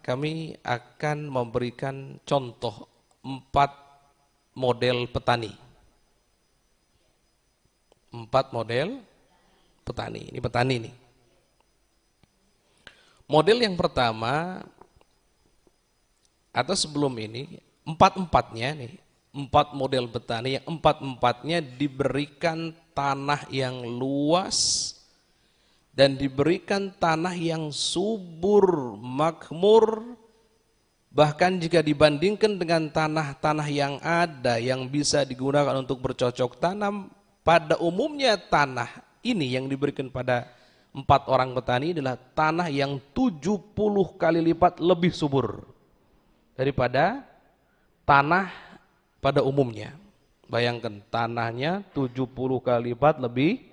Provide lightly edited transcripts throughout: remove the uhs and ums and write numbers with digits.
kami akan memberikan contoh 4 model petani. 4 model petani. Ini petani nih. Model yang pertama, atau sebelum ini, 4-4-nya nih, 4 model petani yang 4-4-nya diberikan tanah yang luas dan diberikan tanah yang subur, makmur, bahkan jika dibandingkan dengan tanah-tanah yang ada yang bisa digunakan untuk bercocok tanam, pada umumnya tanah ini yang diberikan pada 4 orang petani adalah tanah yang 70 kali lipat lebih subur daripada tanah pada umumnya. Bayangkan, tanahnya 70 kali lipat lebih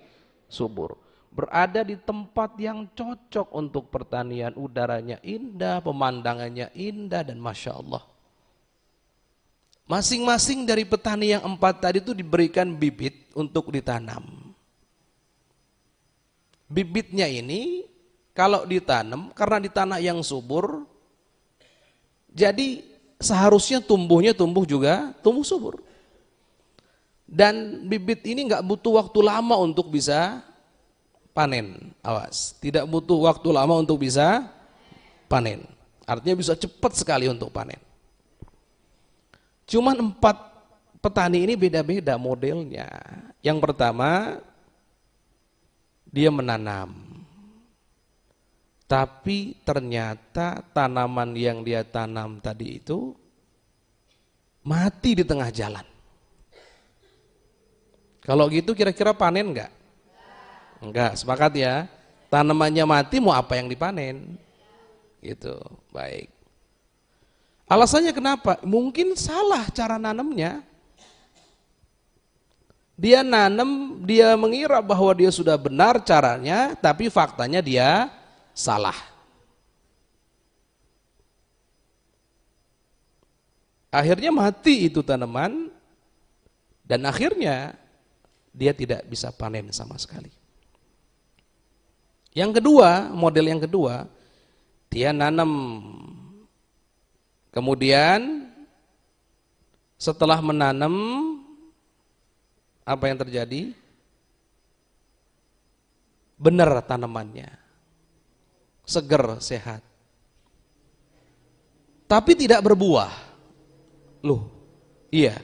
subur. Berada di tempat yang cocok untuk pertanian, udaranya indah, pemandangannya indah, dan Masya Allah. Masing-masing dari petani yang 4 tadi itu diberikan bibit untuk ditanam. Bibitnya ini kalau ditanam, karena di tanah yang subur, jadi seharusnya tumbuh subur. Dan bibit ini nggak butuh waktu lama untuk bisa panen. Awas, tidak butuh waktu lama untuk bisa panen. Artinya bisa cepat sekali untuk panen. Cuman 4 petani ini beda-beda modelnya. Yang pertama, dia menanam. Tapi ternyata tanaman yang dia tanam tadi itu mati di tengah jalan. Kalau gitu kira-kira panen enggak? Enggak, sepakat ya. Tanamannya mati, mau apa yang dipanen? Gitu, baik. Alasannya kenapa? Mungkin salah cara nanamnya. Dia nanam, dia mengira bahwa dia sudah benar caranya, tapi faktanya dia salah. Akhirnya mati itu tanaman, dan akhirnya dia tidak bisa panen sama sekali. Yang kedua, model yang kedua, dia nanam, kemudian setelah menanam, apa yang terjadi? Benar tanamannya, seger, sehat, tapi tidak berbuah. Loh, iya,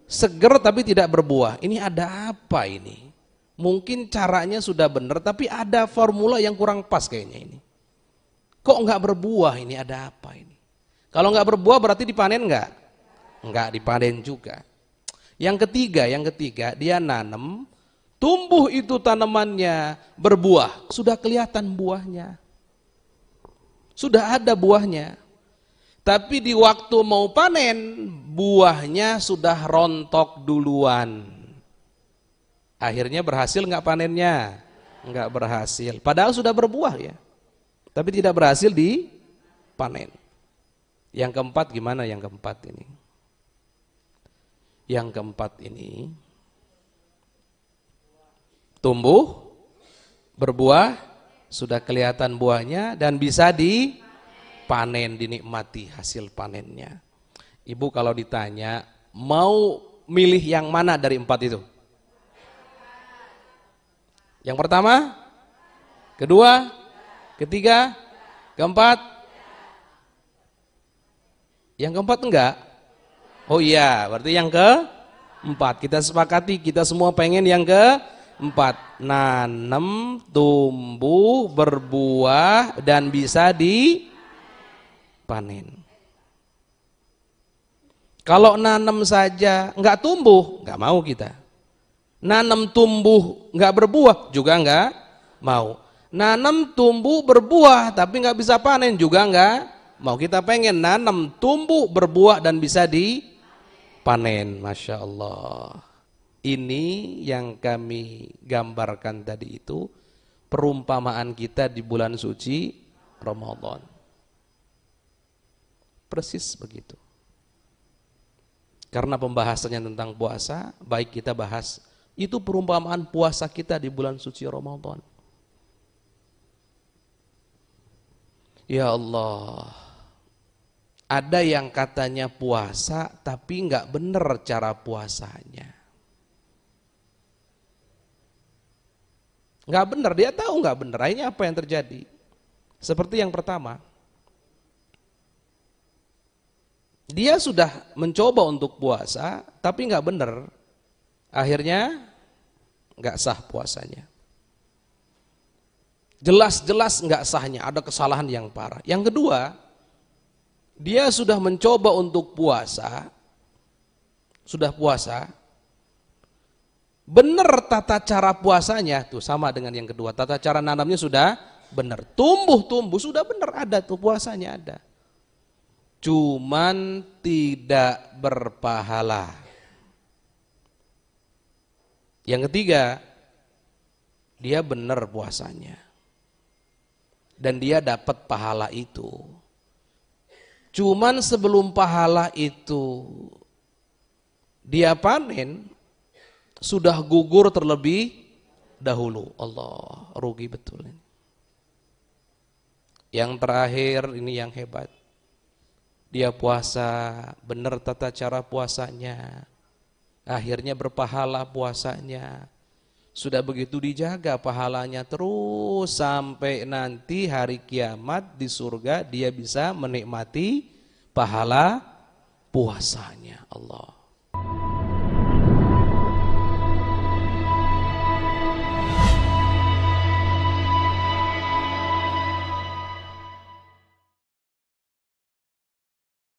seger tapi tidak berbuah. Ini ada apa ini? Mungkin caranya sudah benar, tapi ada formula yang kurang pas kayaknya ini. Kok nggak berbuah ini, ada apa ini? Kalau nggak berbuah berarti dipanen nggak? Nggak dipanen juga. Yang ketiga dia nanam, tumbuh itu tanamannya, berbuah, sudah kelihatan buahnya. Sudah ada buahnya. Tapi di waktu mau panen, buahnya sudah rontok duluan. Akhirnya berhasil nggak panennya? Nggak berhasil. Padahal sudah berbuah ya, tapi tidak berhasil dipanen. Yang keempat gimana? Yang keempat ini tumbuh, berbuah, sudah kelihatan buahnya dan bisa dipanen, dinikmati hasil panennya. Ibu kalau ditanya mau milih yang mana dari 4 itu? Yang pertama, kedua, ketiga, keempat. Yang keempat enggak? Oh iya, berarti yang keempat. Kita sepakati, kita semua pengen yang keempat. Nanam, tumbuh, berbuah, dan bisa dipanen. Kalau nanam saja enggak tumbuh, enggak mau kita. Nanam tumbuh nggak berbuah juga nggak mau. Nanam tumbuh berbuah tapi nggak bisa panen juga nggak mau. Kita pengen nanam tumbuh berbuah dan bisa dipanen. Masya Allah. Ini yang kami gambarkan tadi itu perumpamaan kita di bulan suci Ramadan. Persis begitu. Karena pembahasannya tentang puasa, baik kita bahas itu perumpamaan puasa kita di bulan suci Ramadan. Ya Allah, Ada yang katanya puasa tapi nggak bener cara puasanya. Nggak bener, dia tahu nggak bener. Akhirnya apa yang terjadi? Seperti yang pertama, dia sudah mencoba untuk puasa tapi nggak bener. Akhirnya nggak sah puasanya. Jelas-jelas nggak sahnya, ada kesalahan yang parah. Yang kedua, dia sudah mencoba untuk puasa, sudah puasa, benar tata cara puasanya, tuh sama dengan yang kedua, tata cara nanamnya sudah benar, tumbuh sudah benar, ada tuh puasanya ada, cuman tidak berpahala. Yang ketiga, dia benar puasanya dan dia dapat pahala itu. Cuman sebelum pahala itu dia panen, sudah gugur terlebih dahulu. Allah, rugi betul ini. Yang terakhir ini yang hebat. Dia puasa, benar tata cara puasanya. Akhirnya berpahala puasanya. Sudah begitu dijaga pahalanya terus sampai nanti hari kiamat di surga dia bisa menikmati pahala puasanya. Allah.